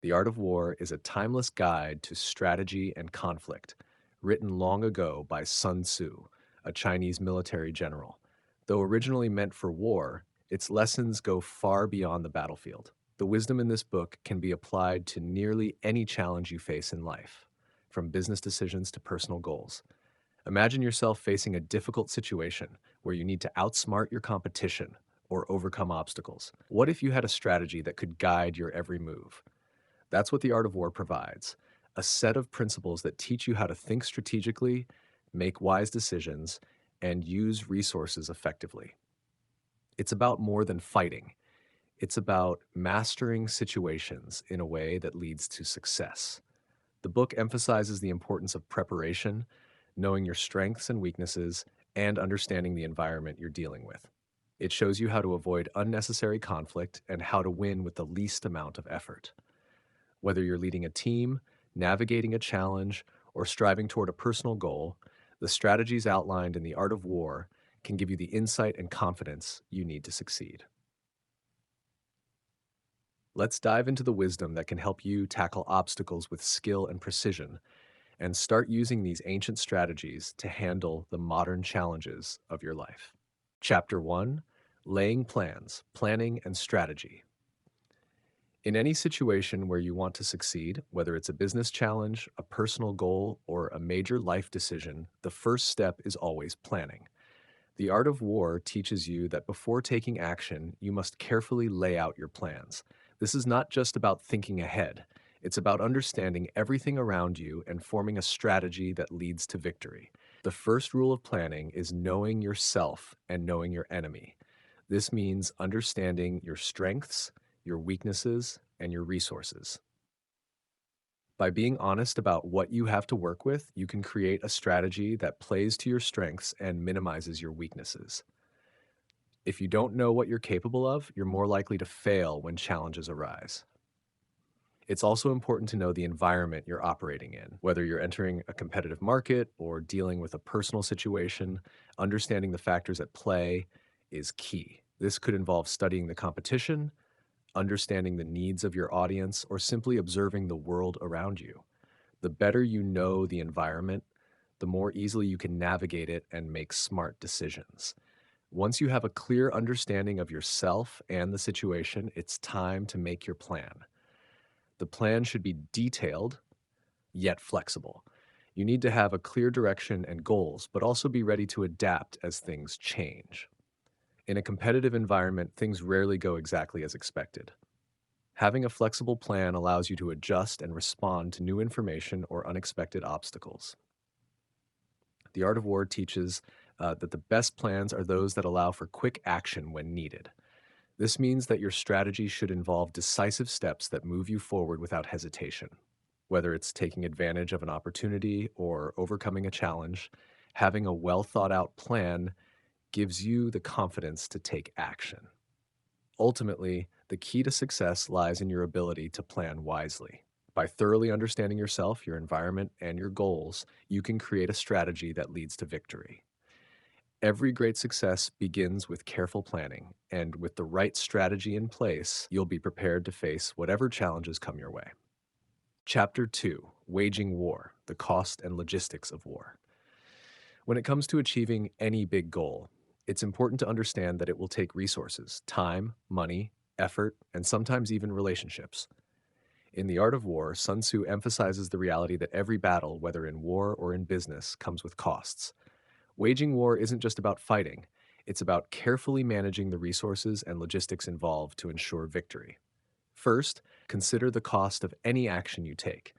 The Art of War is a timeless guide to strategy and conflict, written long ago by Sun Tzu, a Chinese military general. Though originally meant for war, its lessons go far beyond the battlefield. The wisdom in this book can be applied to nearly any challenge you face in life, from business decisions to personal goals. Imagine yourself facing a difficult situation where you need to outsmart your competition or overcome obstacles. What if you had a strategy that could guide your every move? That's what the Art of War provides, a set of principles that teach you how to think strategically, make wise decisions, and use resources effectively. It's about more than fighting. It's about mastering situations in a way that leads to success. The book emphasizes the importance of preparation, knowing your strengths and weaknesses, and understanding the environment you're dealing with. It shows you how to avoid unnecessary conflict and how to win with the least amount of effort. Whether you're leading a team, navigating a challenge, or striving toward a personal goal, the strategies outlined in The Art of War can give you the insight and confidence you need to succeed. Let's dive into the wisdom that can help you tackle obstacles with skill and precision and start using these ancient strategies to handle the modern challenges of your life. Chapter 1: Laying Plans, Planning, and Strategy. In any situation where you want to succeed, whether it's a business challenge, a personal goal, or a major life decision, the first step is always planning. The Art of War teaches you that before taking action, you must carefully lay out your plans. This is not just about thinking ahead, it's about understanding everything around you and forming a strategy that leads to victory. The first rule of planning is knowing yourself and knowing your enemy. This means understanding your strengths, your weaknesses, and your resources. By being honest about what you have to work with, you can create a strategy that plays to your strengths and minimizes your weaknesses. If you don't know what you're capable of, you're more likely to fail when challenges arise. It's also important to know the environment you're operating in. Whether you're entering a competitive market or dealing with a personal situation, understanding the factors at play is key. This could involve studying the competition, understanding the needs of your audience, or simply observing the world around you. The better you know the environment, the more easily you can navigate it and make smart decisions. Once you have a clear understanding of yourself and the situation, it's time to make your plan. The plan should be detailed, yet flexible. You need to have a clear direction and goals, but also be ready to adapt as things change. In a competitive environment, things rarely go exactly as expected. Having a flexible plan allows you to adjust and respond to new information or unexpected obstacles. The Art of War teaches that the best plans are those that allow for quick action when needed. This means that your strategy should involve decisive steps that move you forward without hesitation. Whether it's taking advantage of an opportunity or overcoming a challenge, having a well thought out plan gives you the confidence to take action. Ultimately, the key to success lies in your ability to plan wisely. By thoroughly understanding yourself, your environment, and your goals, you can create a strategy that leads to victory. Every great success begins with careful planning, and with the right strategy in place, you'll be prepared to face whatever challenges come your way. Chapter 2: Waging War, the Cost and Logistics of War. When it comes to achieving any big goal, it's important to understand that it will take resources, time, money, effort, and sometimes even relationships. In The Art of War, Sun Tzu emphasizes the reality that every battle, whether in war or in business, comes with costs. Waging war isn't just about fighting, it's about carefully managing the resources and logistics involved to ensure victory. First, consider the cost of any action you take.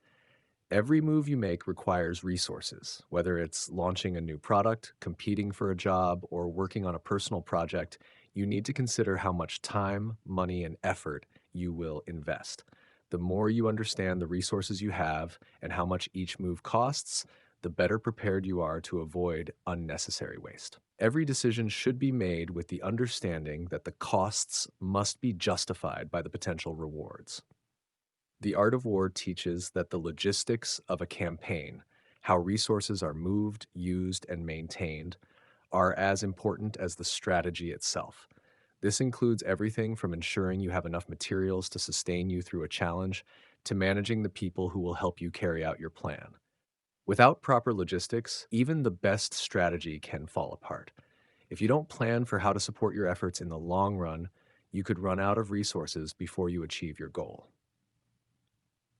Every move you make requires resources, whether it's launching a new product, competing for a job, or working on a personal project. You need to consider how much time, money, and effort you will invest. The more you understand the resources you have and how much each move costs, the better prepared you are to avoid unnecessary waste. Every decision should be made with the understanding that the costs must be justified by the potential rewards. The Art of War teaches that the logistics of a campaign, how resources are moved, used, and maintained, are as important as the strategy itself. This includes everything from ensuring you have enough materials to sustain you through a challenge to managing the people who will help you carry out your plan. Without proper logistics, even the best strategy can fall apart. If you don't plan for how to support your efforts in the long run, you could run out of resources before you achieve your goal.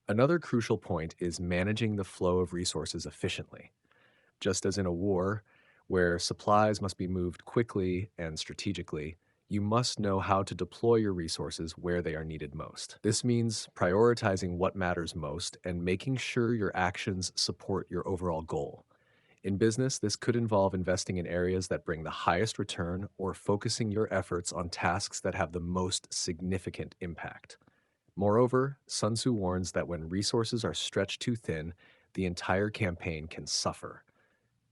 Another crucial point is managing the flow of resources efficiently. Just as in a war, where supplies must be moved quickly and strategically, you must know how to deploy your resources where they are needed most. This means prioritizing what matters most and making sure your actions support your overall goal. In business, this could involve investing in areas that bring the highest return or focusing your efforts on tasks that have the most significant impact. Moreover, Sun Tzu warns that when resources are stretched too thin, the entire campaign can suffer.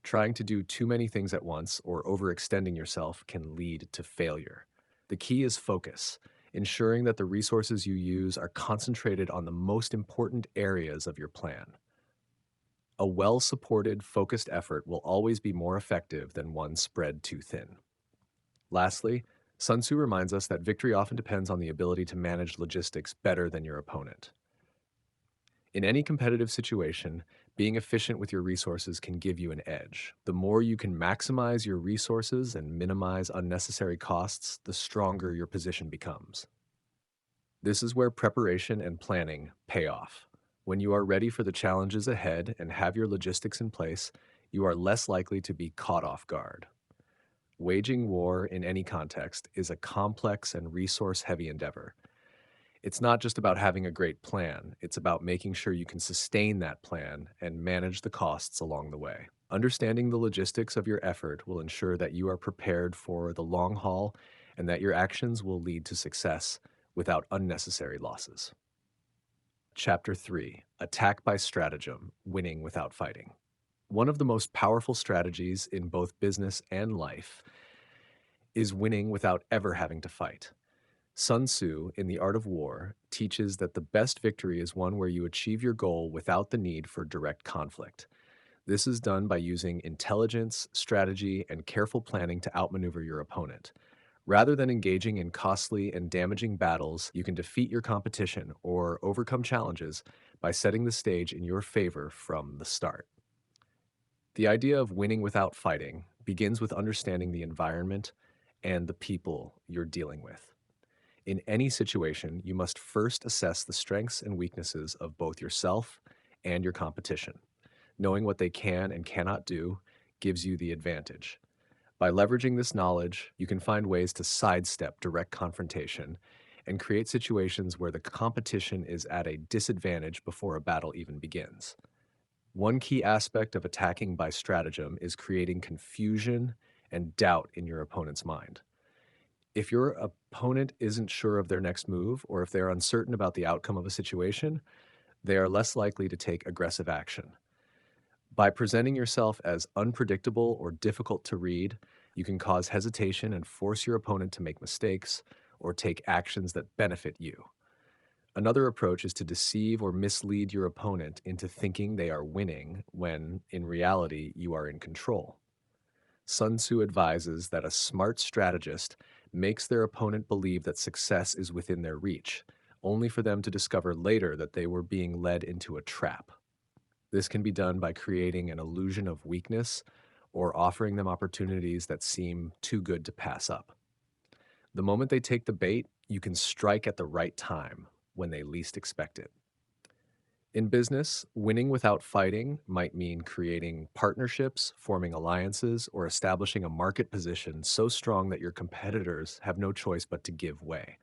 Trying to do too many things at once or overextending yourself can lead to failure. The key is focus, ensuring that the resources you use are concentrated on the most important areas of your plan. A well supported, focused effort will always be more effective than one spread too thin. Lastly, Sun Tzu reminds us that victory often depends on the ability to manage logistics better than your opponent. In any competitive situation, being efficient with your resources can give you an edge. The more you can maximize your resources and minimize unnecessary costs, the stronger your position becomes. This is where preparation and planning pay off. When you are ready for the challenges ahead and have your logistics in place, you are less likely to be caught off guard. Waging war in any context is a complex and resource heavy endeavor. It's not just about having a great plan, it's about making sure you can sustain that plan and manage the costs along the way. Understanding the logistics of your effort will ensure that you are prepared for the long haul and that your actions will lead to success without unnecessary losses. Chapter 3: Attack by Stratagem, Winning Without Fighting. One of the most powerful strategies in both business and life is winning without ever having to fight. Sun Tzu, in The Art of War, teaches that the best victory is one where you achieve your goal without the need for direct conflict. This is done by using intelligence, strategy, and careful planning to outmaneuver your opponent. Rather than engaging in costly and damaging battles, you can defeat your competition or overcome challenges by setting the stage in your favor from the start. The idea of winning without fighting begins with understanding the environment and the people you're dealing with. In any situation, you must first assess the strengths and weaknesses of both yourself and your competition. Knowing what they can and cannot do gives you the advantage. By leveraging this knowledge, you can find ways to sidestep direct confrontation and create situations where the competition is at a disadvantage before a battle even begins. One key aspect of attacking by stratagem is creating confusion and doubt in your opponent's mind. If your opponent isn't sure of their next move, or if they're uncertain about the outcome of a situation, they are less likely to take aggressive action. By presenting yourself as unpredictable or difficult to read, you can cause hesitation and force your opponent to make mistakes or take actions that benefit you. Another approach is to deceive or mislead your opponent into thinking they are winning when, in reality, you are in control. Sun Tzu advises that a smart strategist makes their opponent believe that success is within their reach, only for them to discover later that they were being led into a trap. This can be done by creating an illusion of weakness or offering them opportunities that seem too good to pass up. The moment they take the bait, you can strike at the right time when they least expect it. In business, winning without fighting might mean creating partnerships, forming alliances, or establishing a market position so strong that your competitors have no choice but to give way.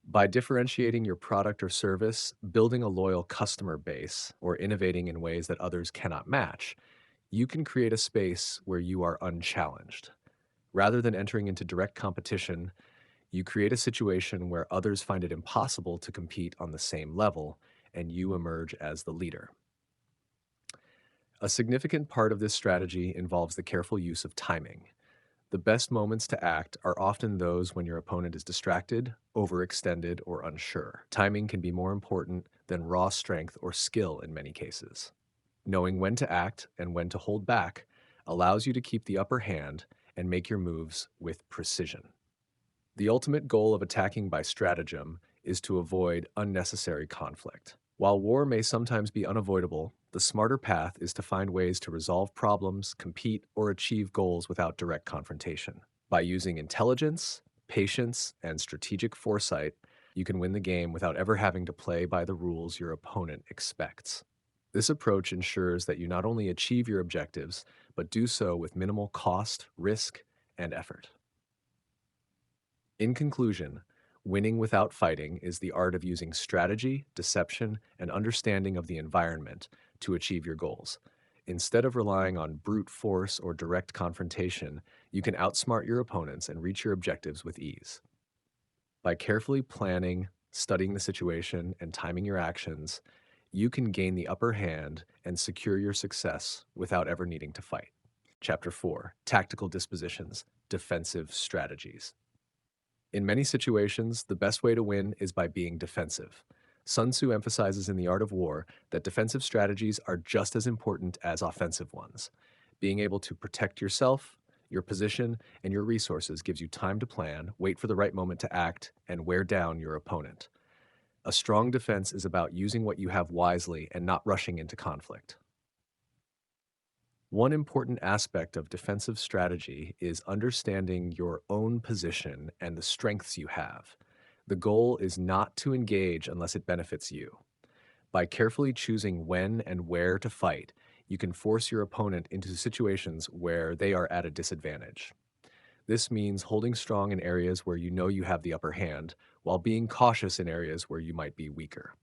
By differentiating your product or service, building a loyal customer base, or innovating in ways that others cannot match, you can create a space where you are unchallenged. Rather than entering into direct competition, you create a situation where others find it impossible to compete on the same level, and you emerge as the leader. A significant part of this strategy involves the careful use of timing. The best moments to act are often those when your opponent is distracted, overextended, or unsure. Timing can be more important than raw strength or skill in many cases. Knowing when to act and when to hold back allows you to keep the upper hand and make your moves with precision. The ultimate goal of attacking by stratagem is to avoid unnecessary conflict. While war may sometimes be unavoidable, the smarter path is to find ways to resolve problems, compete, or achieve goals without direct confrontation. By using intelligence, patience, and strategic foresight, you can win the game without ever having to play by the rules your opponent expects. This approach ensures that you not only achieve your objectives, but do so with minimal cost, risk, and effort. In conclusion, winning without fighting is the art of using strategy, deception, and understanding of the environment to achieve your goals. Instead of relying on brute force or direct confrontation, you can outsmart your opponents and reach your objectives with ease. By carefully planning, studying the situation, and timing your actions, you can gain the upper hand and secure your success without ever needing to fight. Chapter 4: Tactical Dispositions, Defensive Strategies. In many situations, the best way to win is by being defensive. Sun Tzu emphasizes in The Art of War that defensive strategies are just as important as offensive ones. Being able to protect yourself, your position, and your resources gives you time to plan, wait for the right moment to act, and wear down your opponent. A strong defense is about using what you have wisely and not rushing into conflict. One important aspect of defensive strategy is understanding your own position and the strengths you have. The goal is not to engage unless it benefits you. By carefully choosing when and where to fight, you can force your opponent into situations where they are at a disadvantage. This means holding strong in areas where you know you have the upper hand, while being cautious in areas where you might be weaker.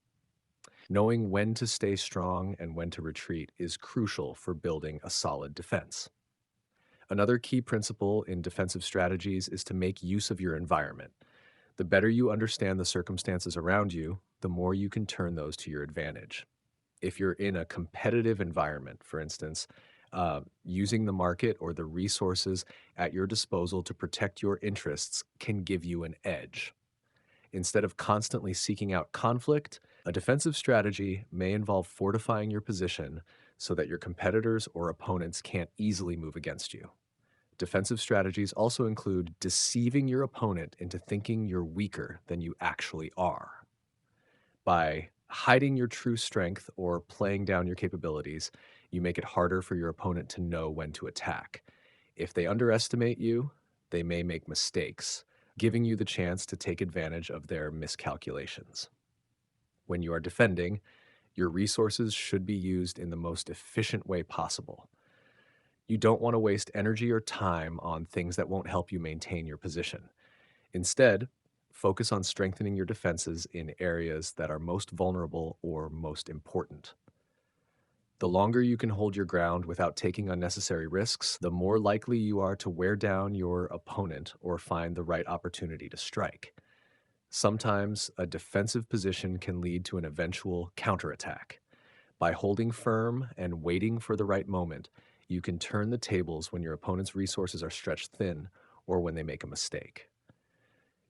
Knowing when to stay strong and when to retreat is crucial for building a solid defense. Another key principle in defensive strategies is to make use of your environment. The better you understand the circumstances around you, the more you can turn those to your advantage. If you're in a competitive environment, for instance, using the market or the resources at your disposal to protect your interests can give you an edge. Instead of constantly seeking out conflict, a defensive strategy may involve fortifying your position so that your competitors or opponents can't easily move against you. Defensive strategies also include deceiving your opponent into thinking you're weaker than you actually are. By hiding your true strength or playing down your capabilities, you make it harder for your opponent to know when to attack. If they underestimate you, they may make mistakes, giving you the chance to take advantage of their miscalculations. When you are defending, your resources should be used in the most efficient way possible. You don't want to waste energy or time on things that won't help you maintain your position. Instead, focus on strengthening your defenses in areas that are most vulnerable or most important. The longer you can hold your ground without taking unnecessary risks, the more likely you are to wear down your opponent or find the right opportunity to strike. Sometimes a defensive position can lead to an eventual counterattack. By holding firm and waiting for the right moment, you can turn the tables when your opponent's resources are stretched thin or when they make a mistake.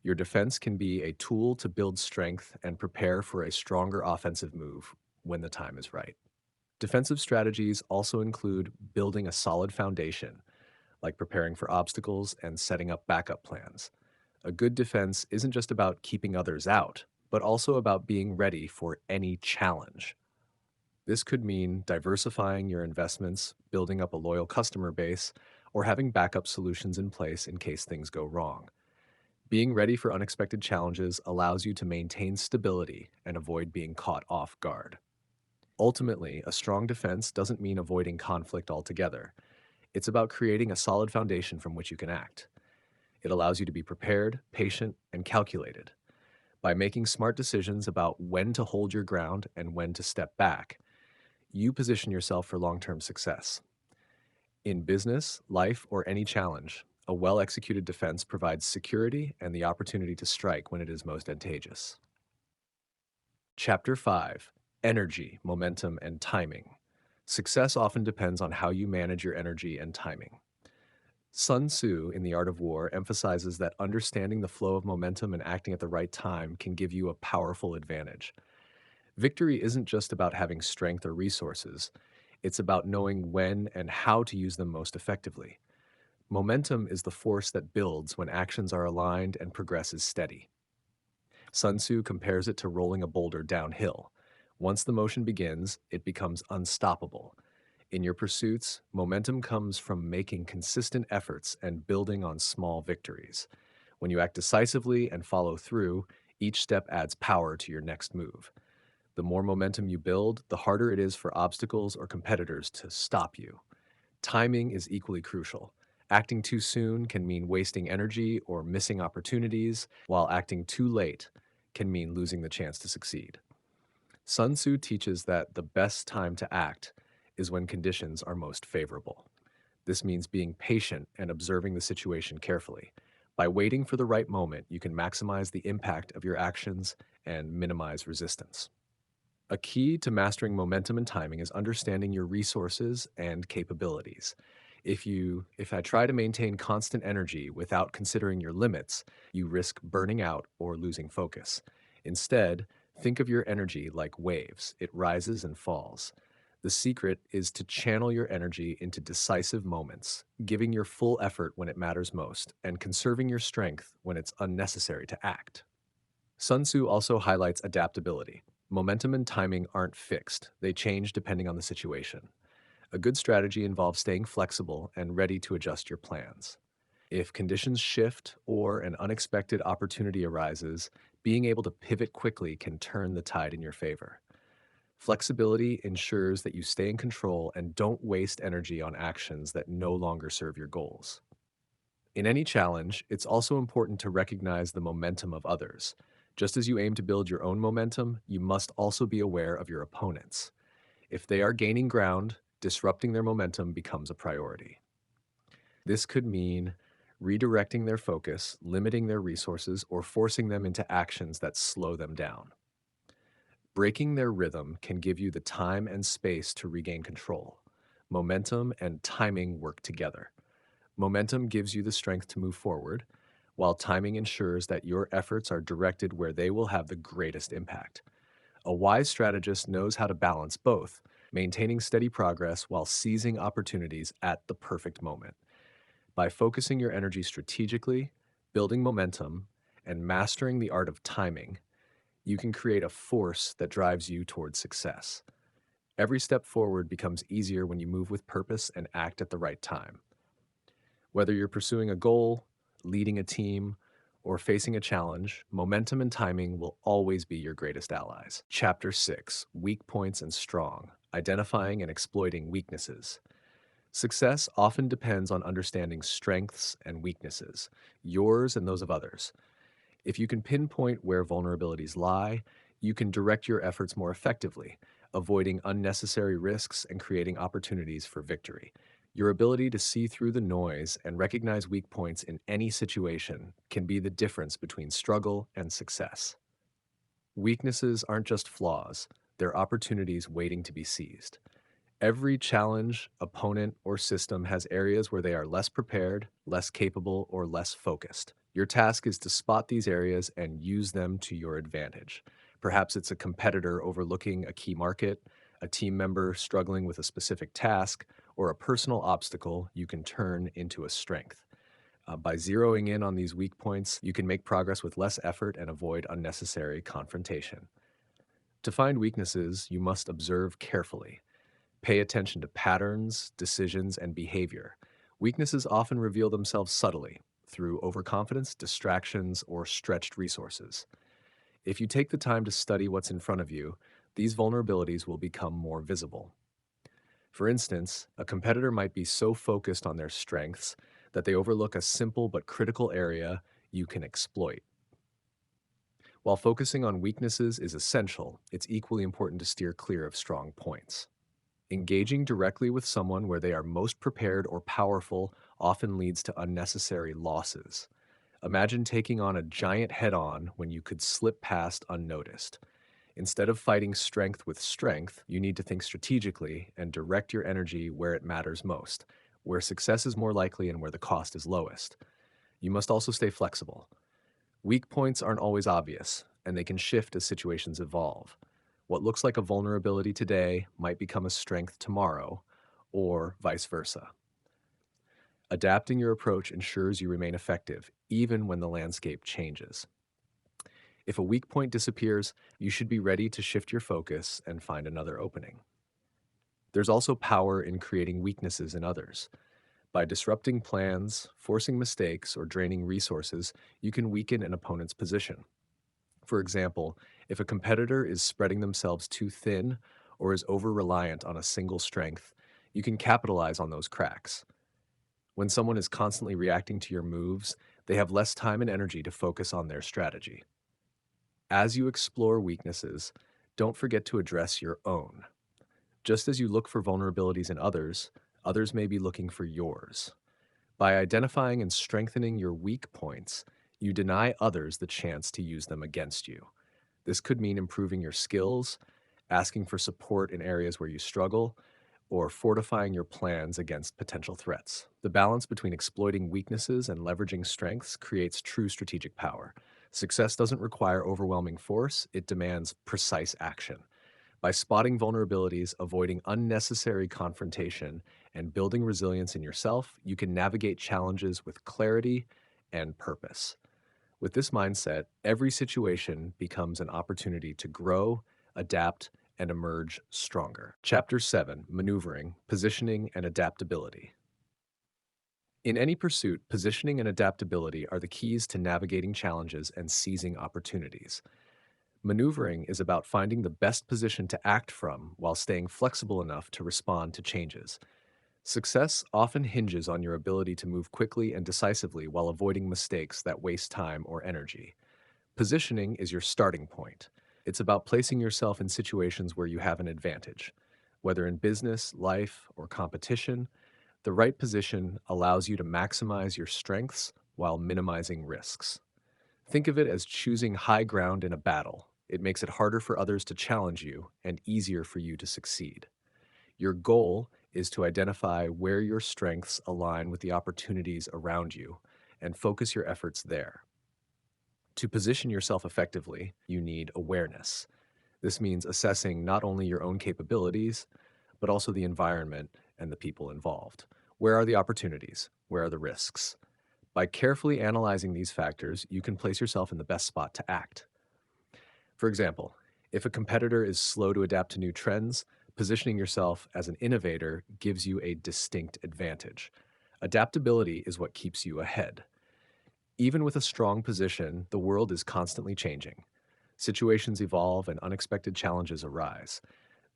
Your defense can be a tool to build strength and prepare for a stronger offensive move when the time is right. Defensive strategies also include building a solid foundation, like preparing for obstacles and setting up backup plans. A good defense isn't just about keeping others out, but also about being ready for any challenge. This could mean diversifying your investments, building up a loyal customer base, or having backup solutions in place in case things go wrong. Being ready for unexpected challenges allows you to maintain stability and avoid being caught off guard. Ultimately, a strong defense doesn't mean avoiding conflict altogether. It's about creating a solid foundation from which you can act. It allows you to be prepared, patient, and calculated. By making smart decisions about when to hold your ground and when to step back, you position yourself for long-term success. In business, life, or any challenge, a well-executed defense provides security and the opportunity to strike when it is most advantageous. Chapter 5: Energy, Momentum, and Timing. Success often depends on how you manage your energy and timing. Sun Tzu in The Art of War emphasizes that understanding the flow of momentum and acting at the right time can give you a powerful advantage. Victory isn't just about having strength or resources, it's about knowing when and how to use them most effectively. Momentum is the force that builds when actions are aligned and progress is steady. Sun Tzu compares it to rolling a boulder downhill. Once the motion begins, it becomes unstoppable. In your pursuits, momentum comes from making consistent efforts and building on small victories. When you act decisively and follow through, each step adds power to your next move. The more momentum you build, the harder it is for obstacles or competitors to stop you. Timing is equally crucial. Acting too soon can mean wasting energy or missing opportunities, while acting too late can mean losing the chance to succeed. Sun Tzu teaches that the best time to act is when conditions are most favorable. This means being patient and observing the situation carefully. By waiting for the right moment, you can maximize the impact of your actions and minimize resistance. A key to mastering momentum and timing is understanding your resources and capabilities. If I try to maintain constant energy without considering your limits, you risk burning out or losing focus. Instead, think of your energy like waves. It rises and falls. The secret is to channel your energy into decisive moments, giving your full effort when it matters most, and conserving your strength when it's unnecessary to act. Sun Tzu also highlights adaptability. Momentum and timing aren't fixed, they change depending on the situation. A good strategy involves staying flexible and ready to adjust your plans. If conditions shift or an unexpected opportunity arises, being able to pivot quickly can turn the tide in your favor. Flexibility ensures that you stay in control and don't waste energy on actions that no longer serve your goals. In any challenge, it's also important to recognize the momentum of others. Just as you aim to build your own momentum, you must also be aware of your opponents. If they are gaining ground, disrupting their momentum becomes a priority. This could mean redirecting their focus, limiting their resources, or forcing them into actions that slow them down. Breaking their rhythm can give you the time and space to regain control. Momentum and timing work together. Momentum gives you the strength to move forward, while timing ensures that your efforts are directed where they will have the greatest impact. A wise strategist knows how to balance both, maintaining steady progress while seizing opportunities at the perfect moment. By focusing your energy strategically, building momentum, and mastering the art of timing, you can create a force that drives you towards success. Every step forward becomes easier when you move with purpose and act at the right time. Whether you're pursuing a goal, leading a team, or facing a challenge, momentum and timing will always be your greatest allies. Chapter 6: Weak Points and Strong: Identifying and Exploiting Weaknesses. Success often depends on understanding strengths and weaknesses, yours and those of others. If you can pinpoint where vulnerabilities lie, you can direct your efforts more effectively, avoiding unnecessary risks and creating opportunities for victory. Your ability to see through the noise and recognize weak points in any situation can be the difference between struggle and success. Weaknesses aren't just flaws, they're opportunities waiting to be seized. Every challenge, opponent, or system has areas where they are less prepared, less capable, or less focused. Your task is to spot these areas and use them to your advantage. Perhaps it's a competitor overlooking a key market, a team member struggling with a specific task, or a personal obstacle you can turn into a strength. By zeroing in on these weak points, you can make progress with less effort and avoid unnecessary confrontation. To find weaknesses, you must observe carefully. Pay attention to patterns, decisions, and behavior. Weaknesses often reveal themselves subtly through overconfidence, distractions, or stretched resources. If you take the time to study what's in front of you, these vulnerabilities will become more visible. For instance, a competitor might be so focused on their strengths that they overlook a simple but critical area you can exploit. While focusing on weaknesses is essential, it's equally important to steer clear of strong points. Engaging directly with someone where they are most prepared or powerful often leads to unnecessary losses. Imagine taking on a giant head on when you could slip past unnoticed. Instead of fighting strength with strength, you need to think strategically and direct your energy where it matters most, where success is more likely and where the cost is lowest. You must also stay flexible. Weak points aren't always obvious, and they can shift as situations evolve. What looks like a vulnerability today might become a strength tomorrow, or vice versa. Adapting your approach ensures you remain effective, even when the landscape changes. If a weak point disappears, you should be ready to shift your focus and find another opening. There's also power in creating weaknesses in others. By disrupting plans, forcing mistakes, or draining resources, you can weaken an opponent's position. For example, if a competitor is spreading themselves too thin or is over reliant on a single strength, you can capitalize on those cracks. When someone is constantly reacting to your moves, they have less time and energy to focus on their strategy. As you explore weaknesses, don't forget to address your own. Just as you look for vulnerabilities in others, others may be looking for yours. By identifying and strengthening your weak points, you deny others the chance to use them against you. This could mean improving your skills, asking for support in areas where you struggle, or fortifying your plans against potential threats. The balance between exploiting weaknesses and leveraging strengths creates true strategic power. Success doesn't require overwhelming force, it demands precise action. By spotting vulnerabilities, avoiding unnecessary confrontation, and building resilience in yourself, you can navigate challenges with clarity and purpose. With this mindset, every situation becomes an opportunity to grow, adapt, and emerge stronger. Chapter 7: Maneuvering, Positioning, and Adaptability. In any pursuit, positioning and adaptability are the keys to navigating challenges and seizing opportunities. Maneuvering is about finding the best position to act from while staying flexible enough to respond to changes. Success often hinges on your ability to move quickly and decisively while avoiding mistakes that waste time or energy. Positioning is your starting point. It's about placing yourself in situations where you have an advantage. Whether in business, life, or competition, the right position allows you to maximize your strengths while minimizing risks. Think of it as choosing high ground in a battle. It makes it harder for others to challenge you and easier for you to succeed. Your goal is to identify where your strengths align with the opportunities around you and focus your efforts there. To position yourself effectively, you need awareness. This means assessing not only your own capabilities, but also the environment and the people involved. Where are the opportunities? Where are the risks? By carefully analyzing these factors, you can place yourself in the best spot to act. For example, if a competitor is slow to adapt to new trends, positioning yourself as an innovator gives you a distinct advantage. Adaptability is what keeps you ahead. Even with a strong position, the world is constantly changing. Situations evolve and unexpected challenges arise.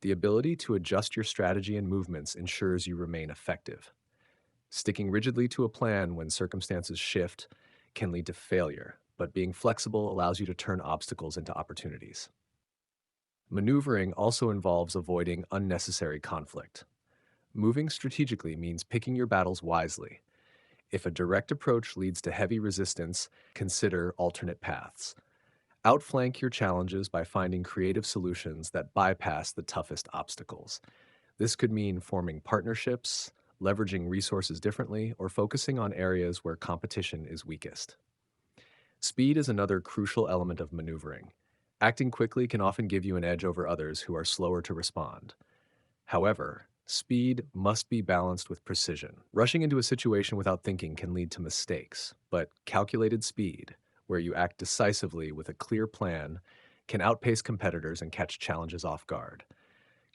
The ability to adjust your strategy and movements ensures you remain effective. Sticking rigidly to a plan when circumstances shift can lead to failure, but being flexible allows you to turn obstacles into opportunities. Maneuvering also involves avoiding unnecessary conflict. Moving strategically means picking your battles wisely. If a direct approach leads to heavy resistance, consider alternate paths. Outflank your challenges by finding creative solutions that bypass the toughest obstacles. This could mean forming partnerships, leveraging resources differently, or focusing on areas where competition is weakest. Speed is another crucial element of maneuvering. Acting quickly can often give you an edge over others who are slower to respond. However, speed must be balanced with precision. Rushing into a situation without thinking can lead to mistakes, but calculated speed, where you act decisively with a clear plan, can outpace competitors and catch challenges off guard.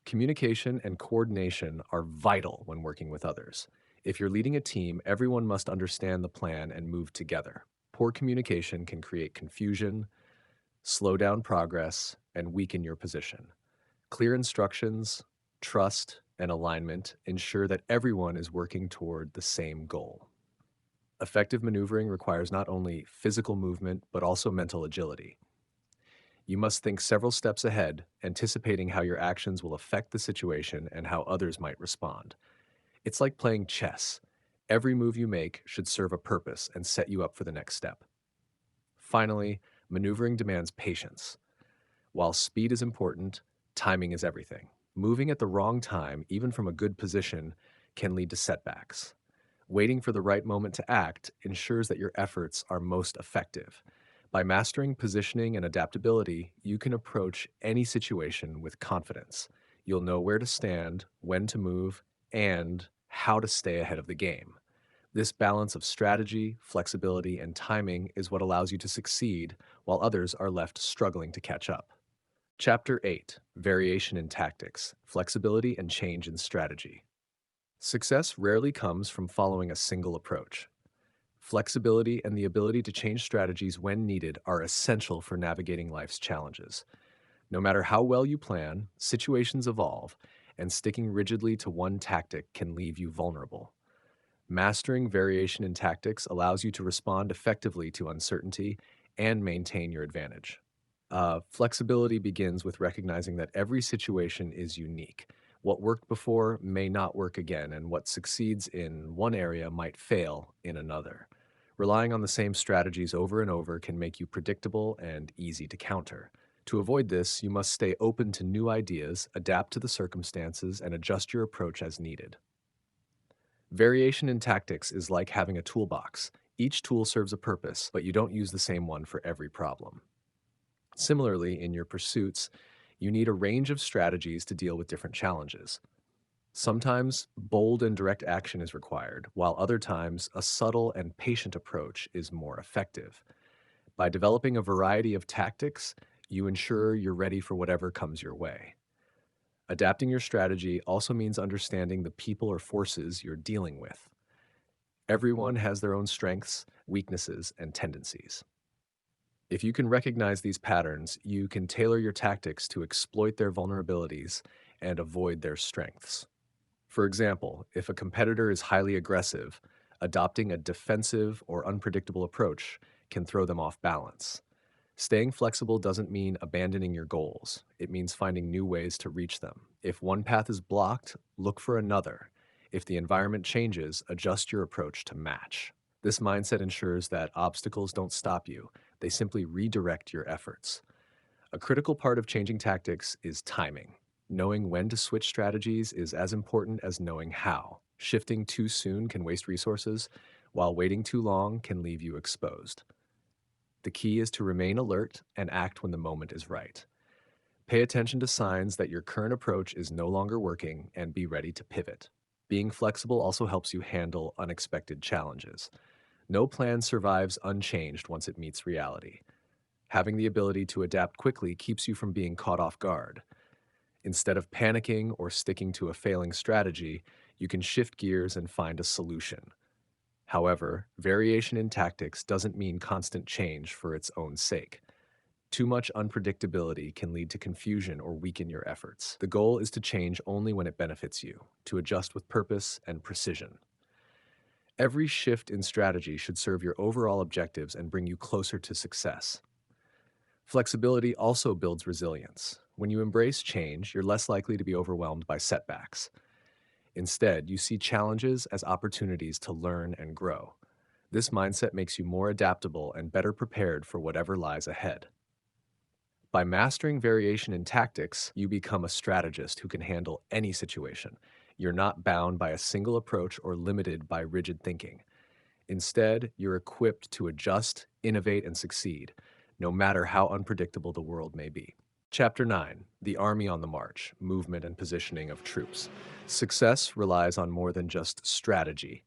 Communication and coordination are vital when working with others. If you're leading a team, everyone must understand the plan and move together. Poor communication can create confusion, slow down progress, and weaken your position. Clear instructions, trust, and alignment ensure that everyone is working toward the same goal. Effective maneuvering requires not only physical movement, but also mental agility. You must think several steps ahead, anticipating how your actions will affect the situation and how others might respond. It's like playing chess. Every move you make should serve a purpose and set you up for the next step. Finally, maneuvering demands patience. While speed is important, timing is everything. Moving at the wrong time, even from a good position, can lead to setbacks. Waiting for the right moment to act ensures that your efforts are most effective. By mastering positioning and adaptability, you can approach any situation with confidence. You'll know where to stand, when to move, and how to stay ahead of the game. This balance of strategy, flexibility, and timing is what allows you to succeed while others are left struggling to catch up. Chapter 8: Variation in Tactics, Flexibility and Change in Strategy. Success rarely comes from following a single approach. Flexibility and the ability to change strategies when needed are essential for navigating life's challenges. No matter how well you plan, situations evolve, and sticking rigidly to one tactic can leave you vulnerable. Mastering variation in tactics allows you to respond effectively to uncertainty and maintain your advantage. Flexibility begins with recognizing that every situation is unique. What worked before may not work again, and what succeeds in one area might fail in another. Relying on the same strategies over and over can make you predictable and easy to counter. To avoid this, you must stay open to new ideas, adapt to the circumstances, and adjust your approach as needed. Variation in tactics is like having a toolbox. Each tool serves a purpose, but you don't use the same one for every problem. Similarly, in your pursuits, you need a range of strategies to deal with different challenges. Sometimes bold and direct action is required, while other times a subtle and patient approach is more effective. By developing a variety of tactics, you ensure you're ready for whatever comes your way. Adapting your strategy also means understanding the people or forces you're dealing with. Everyone has their own strengths, weaknesses, and tendencies. If you can recognize these patterns, you can tailor your tactics to exploit their vulnerabilities and avoid their strengths. For example, if a competitor is highly aggressive, adopting a defensive or unpredictable approach can throw them off balance. Staying flexible doesn't mean abandoning your goals. It means finding new ways to reach them. If one path is blocked, look for another. If the environment changes, adjust your approach to match. This mindset ensures that obstacles don't stop you, they simply redirect your efforts. A critical part of changing tactics is timing. Knowing when to switch strategies is as important as knowing how. Shifting too soon can waste resources, while waiting too long can leave you exposed. The key is to remain alert and act when the moment is right. Pay attention to signs that your current approach is no longer working and be ready to pivot. Being flexible also helps you handle unexpected challenges. No plan survives unchanged once it meets reality. Having the ability to adapt quickly keeps you from being caught off guard. Instead of panicking or sticking to a failing strategy, you can shift gears and find a solution. However, variation in tactics doesn't mean constant change for its own sake. Too much unpredictability can lead to confusion or weaken your efforts. The goal is to change only when it benefits you, to adjust with purpose and precision. Every shift in strategy should serve your overall objectives and bring you closer to success. Flexibility also builds resilience. When you embrace change, you're less likely to be overwhelmed by setbacks. Instead, you see challenges as opportunities to learn and grow. This mindset makes you more adaptable and better prepared for whatever lies ahead. By mastering variation in tactics, you become a strategist who can handle any situation. You're not bound by a single approach or limited by rigid thinking. Instead, you're equipped to adjust, innovate, and succeed, no matter how unpredictable the world may be. Chapter 9: The Army on the March, Movement and Positioning of Troops. Success relies on more than just strategy.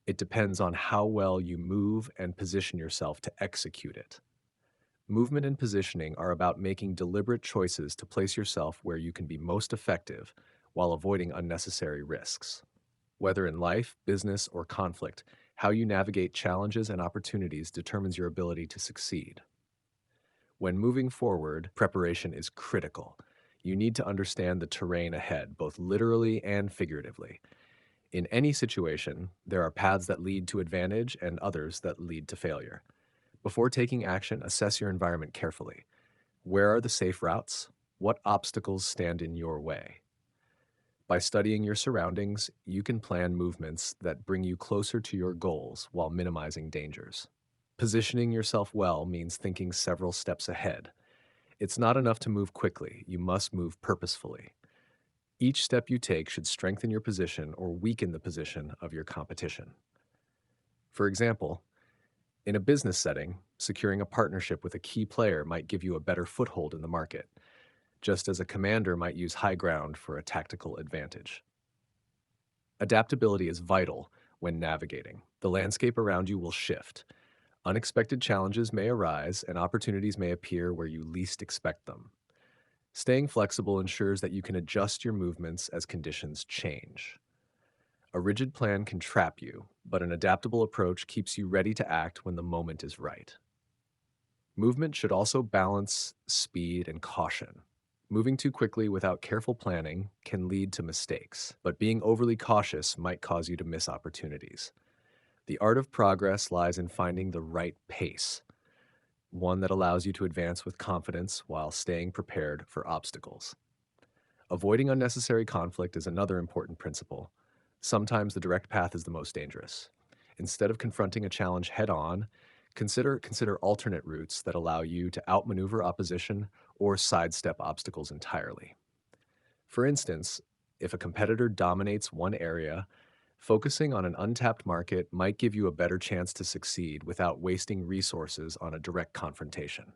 It depends on how well you move and position yourself to execute it. Movement and positioning are about making deliberate choices to place yourself where you can be most effective while avoiding unnecessary risks. Whether in life, business, or conflict, how you navigate challenges and opportunities determines your ability to succeed. When moving forward, preparation is critical. You need to understand the terrain ahead, both literally and figuratively. In any situation, there are paths that lead to advantage and others that lead to failure. Before taking action, assess your environment carefully. Where are the safe routes? What obstacles stand in your way? By studying your surroundings, you can plan movements that bring you closer to your goals while minimizing dangers. Positioning yourself well means thinking several steps ahead. It's not enough to move quickly, you must move purposefully. Each step you take should strengthen your position or weaken the position of your competition. For example, in a business setting, securing a partnership with a key player might give you a better foothold in the market, just as a commander might use high ground for a tactical advantage. Adaptability is vital. when navigating. The landscape around you will shift. Unexpected challenges may arise, and opportunities may appear where you least expect them. Staying flexible ensures that you can adjust your movements as conditions change. A rigid plan can trap you, but an adaptable approach keeps you ready to act when the moment is right. Movement should also balance speed and caution. Moving too quickly without careful planning can lead to mistakes, but being overly cautious might cause you to miss opportunities. The art of progress lies in finding the right pace, one that allows you to advance with confidence while staying prepared for obstacles. Avoiding unnecessary conflict is another important principle. Sometimes the direct path is the most dangerous. Instead of confronting a challenge head on, consider alternate routes that allow you to outmaneuver opposition or sidestep obstacles entirely. For instance, if a competitor dominates one area, focusing on an untapped market might give you a better chance to succeed without wasting resources on a direct confrontation.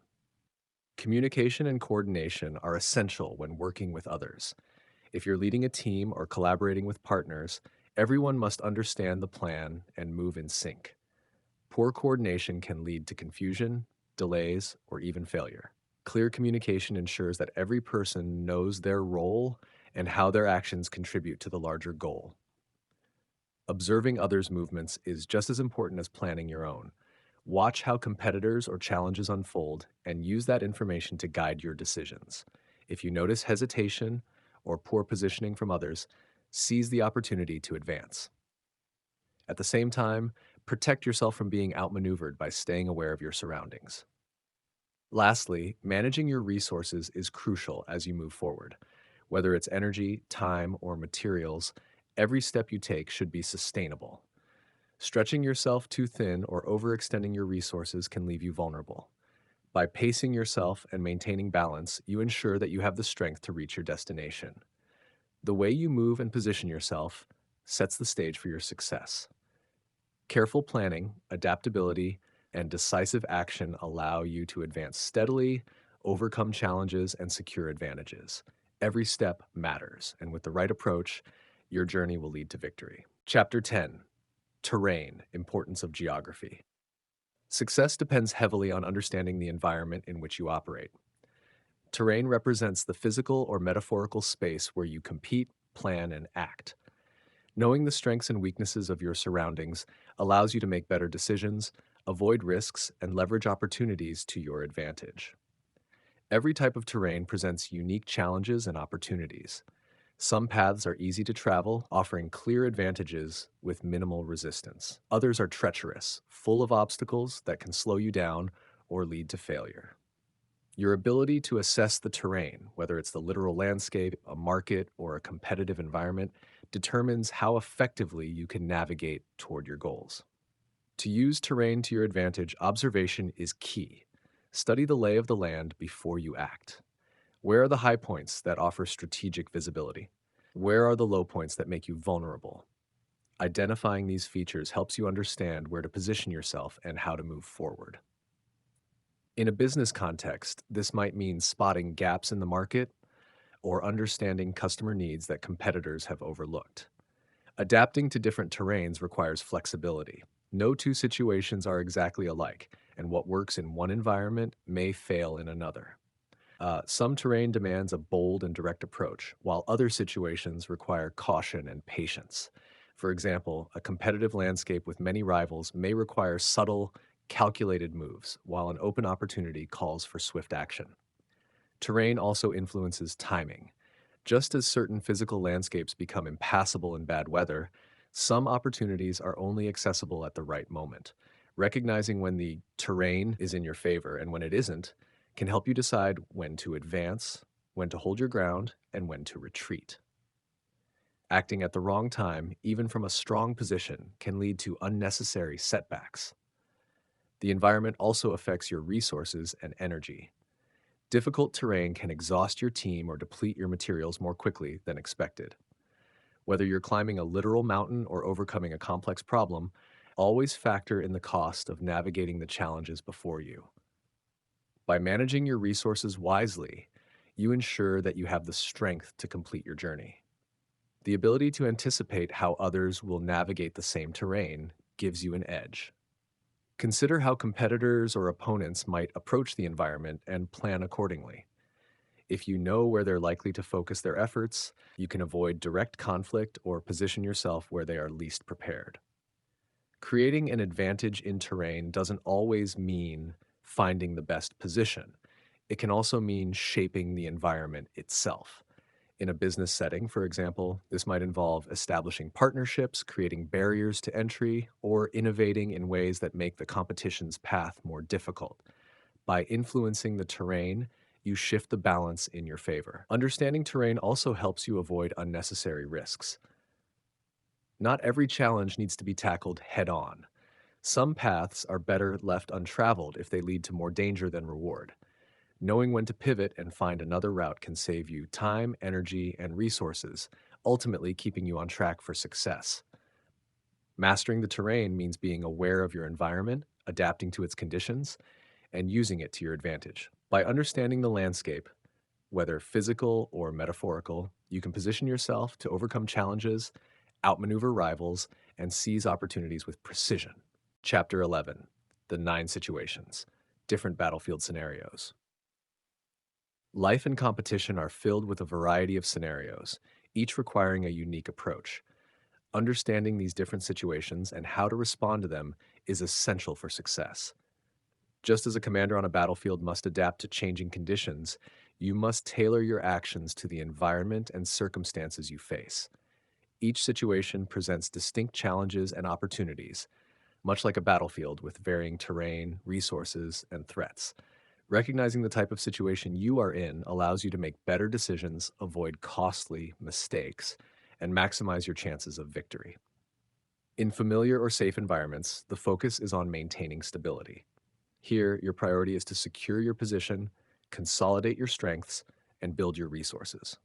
Communication and coordination are essential when working with others. If you're leading a team or collaborating with partners, everyone must understand the plan and move in sync. Poor coordination can lead to confusion, delays, or even failure. Clear communication ensures that every person knows their role and how their actions contribute to the larger goal. Observing others' movements is just as important as planning your own. Watch how competitors or challenges unfold and use that information to guide your decisions. If you notice hesitation or poor positioning from others, seize the opportunity to advance. At the same time, protect yourself from being outmaneuvered by staying aware of your surroundings. Lastly, managing your resources is crucial as you move forward. Whether it's energy, time, or materials, every step you take should be sustainable. Stretching yourself too thin or overextending your resources can leave you vulnerable. By pacing yourself and maintaining balance, you ensure that you have the strength to reach your destination. The way you move and position yourself sets the stage for your success. Careful planning, adaptability, and decisive action allow you to advance steadily, overcome challenges, and secure advantages. Every step matters, and with the right approach, your journey will lead to victory. Chapter 10: Terrain, Importance of Geography. Success depends heavily on understanding the environment in which you operate. Terrain represents the physical or metaphorical space where you compete, plan, and act. Knowing the strengths and weaknesses of your surroundings allows you to make better decisions, avoid risks, and leverage opportunities to your advantage. Every type of terrain presents unique challenges and opportunities. Some paths are easy to travel, offering clear advantages with minimal resistance. Others are treacherous, full of obstacles that can slow you down or lead to failure. Your ability to assess the terrain, whether it's the literal landscape, a market, or a competitive environment, determines how effectively you can navigate toward your goals. To use terrain to your advantage, observation is key. Study the lay of the land before you act. Where are the high points that offer strategic visibility? Where are the low points that make you vulnerable? Identifying these features helps you understand where to position yourself and how to move forward. In a business context, this might mean spotting gaps in the market or understanding customer needs that competitors have overlooked. Adapting to different terrains requires flexibility. No two situations are exactly alike, and what works in one environment may fail in another. Some terrain demands a bold and direct approach, while other situations require caution and patience. For example, a competitive landscape with many rivals may require subtle, calculated moves, while an open opportunity calls for swift action. Terrain also influences timing. Just as certain physical landscapes become impassable in bad weather, some opportunities are only accessible at the right moment. Recognizing when the terrain is in your favor and when it isn't can help you decide when to advance, when to hold your ground, and when to retreat. Acting at the wrong time, even from a strong position, can lead to unnecessary setbacks. The environment also affects your resources and energy. Difficult terrain can exhaust your team or deplete your materials more quickly than expected. Whether you're climbing a literal mountain or overcoming a complex problem, always factor in the cost of navigating the challenges before you. By managing your resources wisely, you ensure that you have the strength to complete your journey. The ability to anticipate how others will navigate the same terrain gives you an edge. Consider how competitors or opponents might approach the environment and plan accordingly. If you know where they're likely to focus their efforts, you can avoid direct conflict or position yourself where they are least prepared. Creating an advantage in terrain doesn't always mean finding the best position. It can also mean shaping the environment itself. In a business setting, for example, this might involve establishing partnerships, creating barriers to entry, or innovating in ways that make the competition's path more difficult. By influencing the terrain, you shift the balance in your favor. Understanding terrain also helps you avoid unnecessary risks. Not every challenge needs to be tackled head on. Some paths are better left untraveled if they lead to more danger than reward. Knowing when to pivot and find another route can save you time, energy, and resources, ultimately keeping you on track for success. Mastering the terrain means being aware of your environment, adapting to its conditions, and using it to your advantage. By understanding the landscape, whether physical or metaphorical, you can position yourself to overcome challenges, outmaneuver rivals, and seize opportunities with precision. Chapter 11: The 9 Situations, Different Battlefield Scenarios. Life and competition are filled with a variety of scenarios, each requiring a unique approach. Understanding these different situations and how to respond to them is essential for success. Just as a commander on a battlefield must adapt to changing conditions, you must tailor your actions to the environment and circumstances you face. Each situation presents distinct challenges and opportunities, much like a battlefield with varying terrain, resources, and threats. Recognizing the type of situation you are in allows you to make better decisions, avoid costly mistakes, and maximize your chances of victory. In familiar or safe environments, the focus is on maintaining stability. Here, your priority is to secure your position, consolidate your strengths, and build your resources.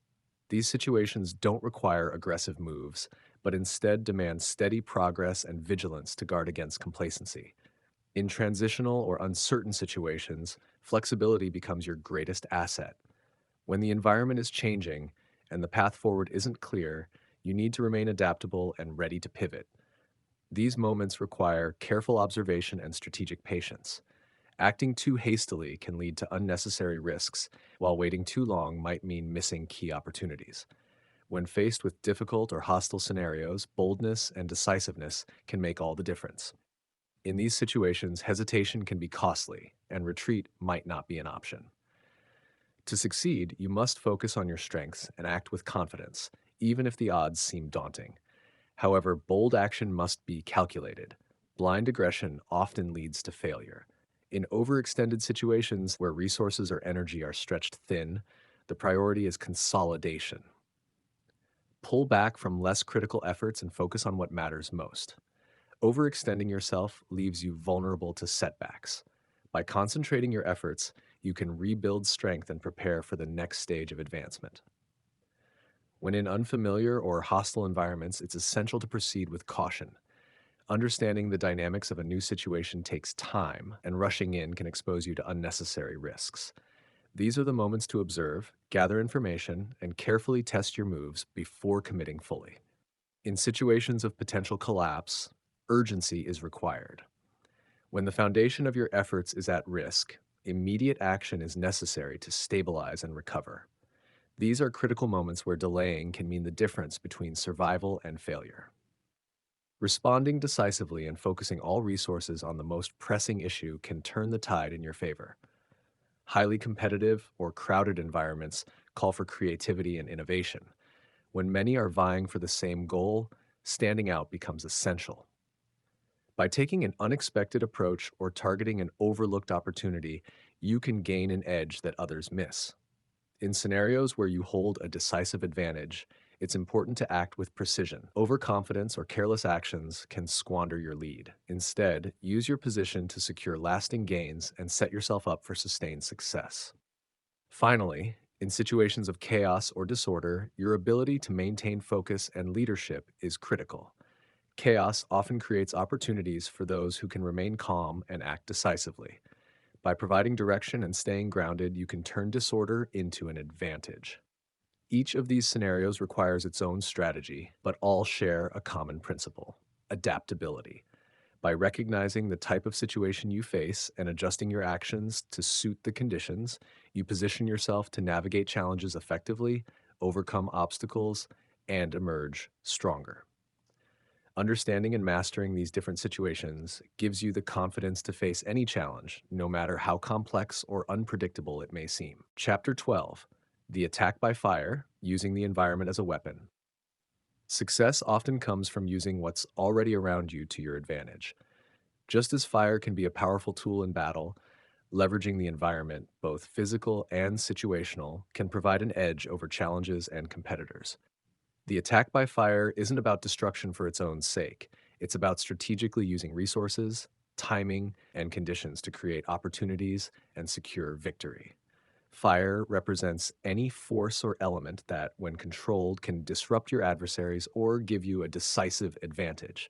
These situations don't require aggressive moves, but instead demand steady progress and vigilance to guard against complacency. In transitional or uncertain situations, flexibility becomes your greatest asset. When the environment is changing and the path forward isn't clear, you need to remain adaptable and ready to pivot. These moments require careful observation and strategic patience. Acting too hastily can lead to unnecessary risks, while waiting too long might mean missing key opportunities. When faced with difficult or hostile scenarios, boldness and decisiveness can make all the difference. In these situations, hesitation can be costly, and retreat might not be an option. To succeed, you must focus on your strengths and act with confidence, even if the odds seem daunting. However, bold action must be calculated. Blind aggression often leads to failure. In overextended situations where resources or energy are stretched thin, the priority is consolidation. Pull back from less critical efforts and focus on what matters most. Overextending yourself leaves you vulnerable to setbacks. By concentrating your efforts, you can rebuild strength and prepare for the next stage of advancement. When in unfamiliar or hostile environments, it's essential to proceed with caution. Understanding the dynamics of a new situation takes time, and rushing in can expose you to unnecessary risks. These are the moments to observe, gather information, and carefully test your moves before committing fully. In situations of potential collapse, urgency is required. When the foundation of your efforts is at risk, immediate action is necessary to stabilize and recover. These are critical moments where delaying can mean the difference between survival and failure. Responding decisively and focusing all resources on the most pressing issue can turn the tide in your favor. Highly competitive or crowded environments call for creativity and innovation. When many are vying for the same goal, standing out becomes essential. By taking an unexpected approach or targeting an overlooked opportunity, you can gain an edge that others miss. In scenarios where you hold a decisive advantage, it's important to act with precision. Overconfidence or careless actions can squander your lead. Instead, use your position to secure lasting gains and set yourself up for sustained success. Finally, in situations of chaos or disorder, your ability to maintain focus and leadership is critical. Chaos often creates opportunities for those who can remain calm and act decisively. By providing direction and staying grounded, you can turn disorder into an advantage. Each of these scenarios requires its own strategy, but all share a common principle: adaptability. By recognizing the type of situation you face and adjusting your actions to suit the conditions, you position yourself to navigate challenges effectively, overcome obstacles, and emerge stronger. Understanding and mastering these different situations gives you the confidence to face any challenge, no matter how complex or unpredictable it may seem. Chapter 12: The Attack by Fire, Using the Environment as a Weapon. Success often comes from using what's already around you to your advantage. Just as fire can be a powerful tool in battle, leveraging the environment, both physical and situational, can provide an edge over challenges and competitors. The attack by fire isn't about destruction for its own sake. It's about strategically using resources, timing, and conditions to create opportunities and secure victory. Fire represents any force or element that, when controlled, can disrupt your adversaries or give you a decisive advantage.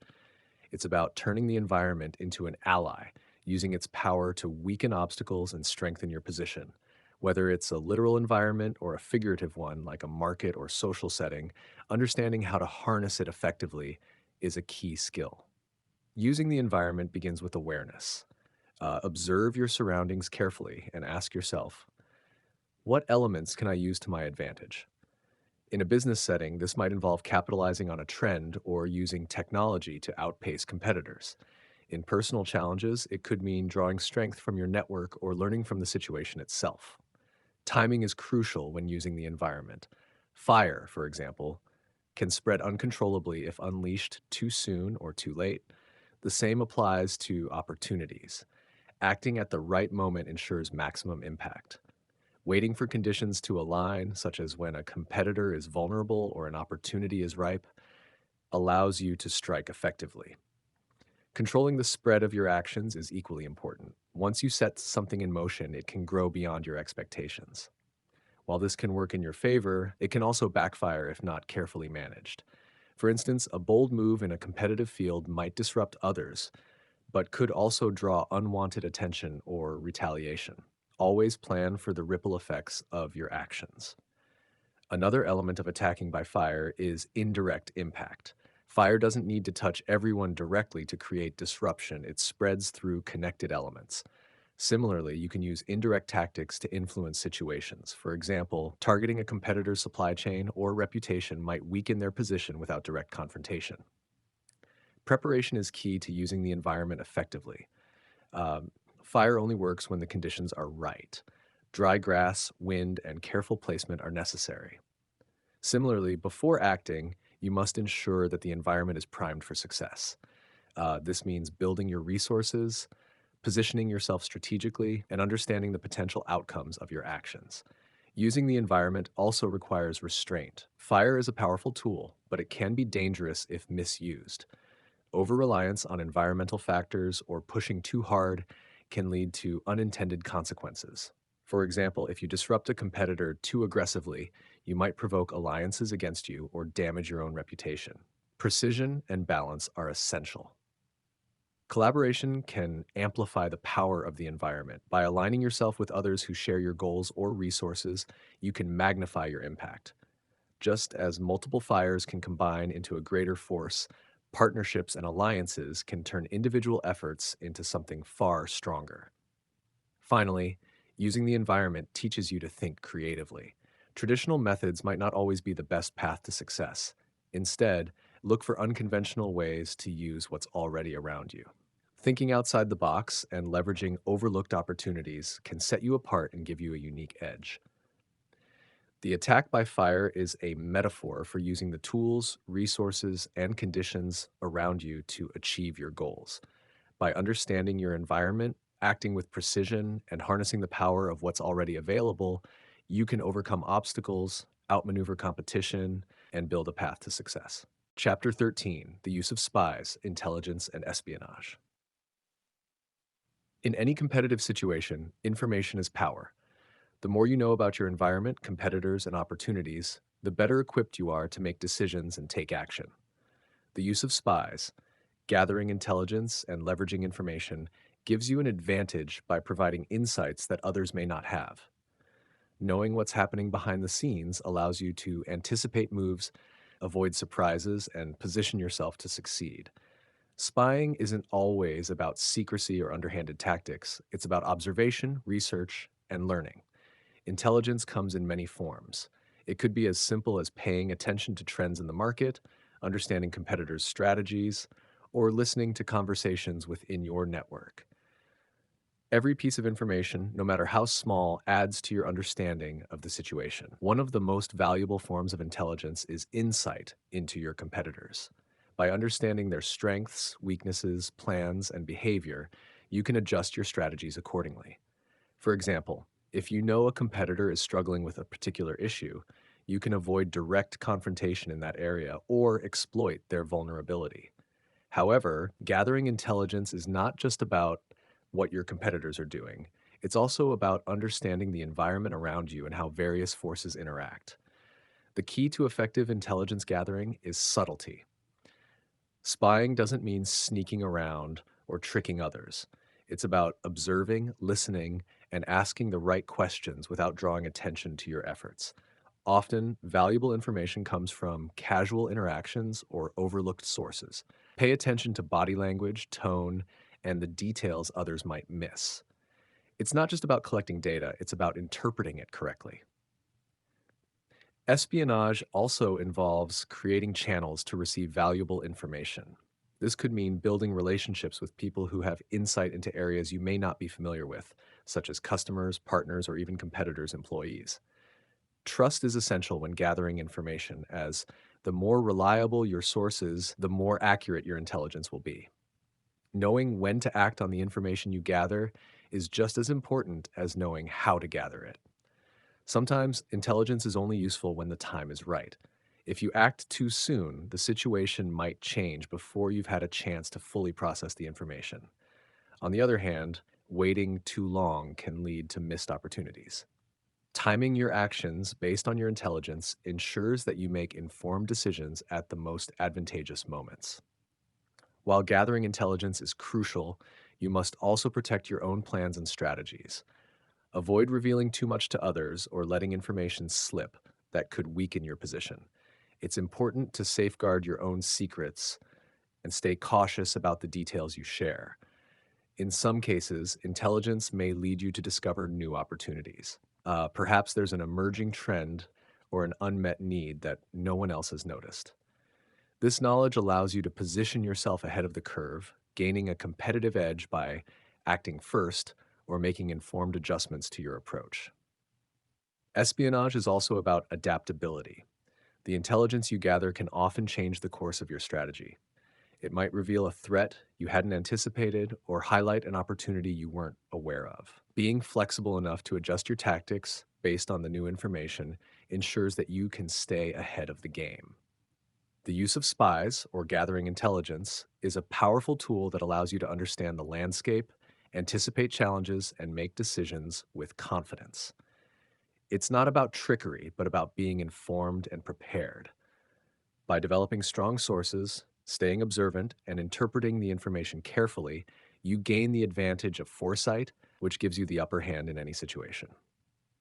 It's about turning the environment into an ally, using its power to weaken obstacles and strengthen your position. Whether it's a literal environment or a figurative one, like a market or social setting, understanding how to harness it effectively is a key skill. Using the environment begins with awareness. Observe your surroundings carefully and ask yourself, what elements can I use to my advantage? In a business setting, this might involve capitalizing on a trend or using technology to outpace competitors. In personal challenges, it could mean drawing strength from your network or learning from the situation itself. Timing is crucial when using the environment. Fire, for example, can spread uncontrollably if unleashed too soon or too late. The same applies to opportunities. Acting at the right moment ensures maximum impact. Waiting for conditions to align, such as when a competitor is vulnerable or an opportunity is ripe, allows you to strike effectively. Controlling the spread of your actions is equally important. Once you set something in motion, it can grow beyond your expectations. While this can work in your favor, it can also backfire if not carefully managed. For instance, a bold move in a competitive field might disrupt others, but could also draw unwanted attention or retaliation. Always plan for the ripple effects of your actions. Another element of attacking by fire is indirect impact. Fire doesn't need to touch everyone directly to create disruption, it spreads through connected elements. Similarly, you can use indirect tactics to influence situations. For example, targeting a competitor's supply chain or reputation might weaken their position without direct confrontation. Preparation is key to using the environment effectively. Um, Fire only works when the conditions are right. Dry grass, wind, and careful placement are necessary. Similarly, before acting, you must ensure that the environment is primed for success. This means building your resources, positioning yourself strategically, and understanding the potential outcomes of your actions. Using the environment also requires restraint. Fire is a powerful tool, but it can be dangerous if misused. Over-reliance on environmental factors or pushing too hard can lead to unintended consequences. For example, if you disrupt a competitor too aggressively, you might provoke alliances against you or damage your own reputation. Precision and balance are essential. Collaboration can amplify the power of the environment. By aligning yourself with others who share your goals or resources, you can magnify your impact. Just as multiple fires can combine into a greater force, partnerships and alliances can turn individual efforts into something far stronger. Finally, using the environment teaches you to think creatively. Traditional methods might not always be the best path to success. Instead, look for unconventional ways to use what's already around you. Thinking outside the box and leveraging overlooked opportunities can set you apart and give you a unique edge. The attack by fire is a metaphor for using the tools, resources, and conditions around you to achieve your goals. By understanding your environment, acting with precision, and harnessing the power of what's already available, you can overcome obstacles, outmaneuver competition, and build a path to success. Chapter 13: The Use of Spies, Intelligence, and Espionage. In any competitive situation, information is power. The more you know about your environment, competitors, and opportunities, the better equipped you are to make decisions and take action. The use of spies, gathering intelligence and leveraging information, gives you an advantage by providing insights that others may not have. Knowing what's happening behind the scenes allows you to anticipate moves, avoid surprises, and position yourself to succeed. Spying isn't always about secrecy or underhanded tactics, it's about observation, research, and learning. Intelligence comes in many forms. It could be as simple as paying attention to trends in the market, understanding competitors' strategies, or listening to conversations within your network. Every piece of information, no matter how small, adds to your understanding of the situation. One of the most valuable forms of intelligence is insight into your competitors. By understanding their strengths, weaknesses, plans, and behavior, you can adjust your strategies accordingly. For example, if you know a competitor is struggling with a particular issue, you can avoid direct confrontation in that area or exploit their vulnerability. However, gathering intelligence is not just about what your competitors are doing. It's also about understanding the environment around you and how various forces interact. The key to effective intelligence gathering is subtlety. Spying doesn't mean sneaking around or tricking others. It's about observing, listening, and asking the right questions without drawing attention to your efforts. Often, valuable information comes from casual interactions or overlooked sources. Pay attention to body language, tone, and the details others might miss. It's not just about collecting data, it's about interpreting it correctly. Espionage also involves creating channels to receive valuable information. This could mean building relationships with people who have insight into areas you may not be familiar with, such as customers, partners, or even competitors' employees. Trust is essential when gathering information, as the more reliable your sources, the more accurate your intelligence will be. Knowing when to act on the information you gather is just as important as knowing how to gather it. Sometimes intelligence is only useful when the time is right. If you act too soon, the situation might change before you've had a chance to fully process the information. On the other hand, waiting too long can lead to missed opportunities. Timing your actions based on your intelligence ensures that you make informed decisions at the most advantageous moments. While gathering intelligence is crucial, you must also protect your own plans and strategies. Avoid revealing too much to others or letting information slip that could weaken your position. It's important to safeguard your own secrets and stay cautious about the details you share. In some cases, intelligence may lead you to discover new opportunities. Perhaps there's an emerging trend or an unmet need that no one else has noticed. This knowledge allows you to position yourself ahead of the curve, gaining a competitive edge by acting first or making informed adjustments to your approach. Espionage is also about adaptability. The intelligence you gather can often change the course of your strategy. It might reveal a threat you hadn't anticipated or highlight an opportunity you weren't aware of. Being flexible enough to adjust your tactics based on the new information ensures that you can stay ahead of the game. The use of spies, or gathering intelligence, is a powerful tool that allows you to understand the landscape, anticipate challenges, and make decisions with confidence. It's not about trickery, but about being informed and prepared. By developing strong sources, staying observant, and interpreting the information carefully, you gain the advantage of foresight, which gives you the upper hand in any situation.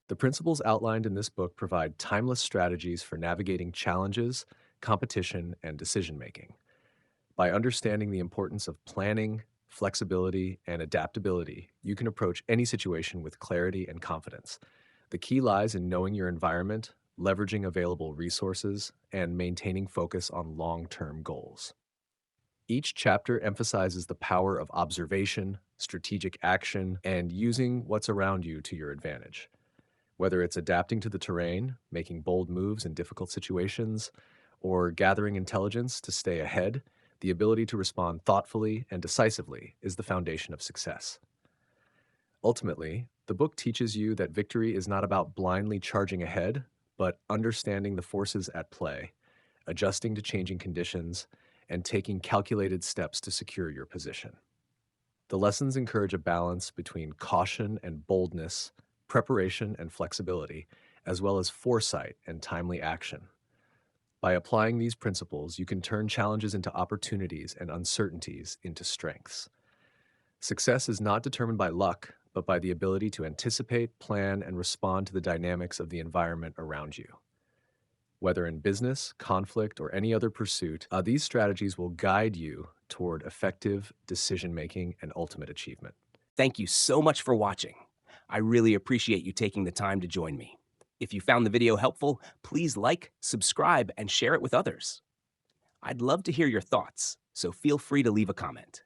The principles outlined in this book provide timeless strategies for navigating challenges, competition, and decision making. By understanding the importance of planning, flexibility, and adaptability, you can approach any situation with clarity and confidence. The key lies in knowing your environment, leveraging available resources, and maintaining focus on long term goals. Each chapter emphasizes the power of observation, strategic action, and using what's around you to your advantage. Whether it's adapting to the terrain, making bold moves in difficult situations, or gathering intelligence to stay ahead, the ability to respond thoughtfully and decisively is the foundation of success. Ultimately, the book teaches you that victory is not about blindly charging ahead, but understanding the forces at play, adjusting to changing conditions, and taking calculated steps to secure your position. The lessons encourage a balance between caution and boldness, preparation and flexibility, as well as foresight and timely action. By applying these principles, you can turn challenges into opportunities and uncertainties into strengths. Success is not determined by luck, but by the ability to anticipate, plan, and respond to the dynamics of the environment around you. Whether in business, conflict, or any other pursuit, these strategies will guide you toward effective decision making and ultimate achievement. Thank you so much for watching. I really appreciate you taking the time to join me. If you found the video helpful, please like, subscribe, and share it with others. I'd love to hear your thoughts, so feel free to leave a comment.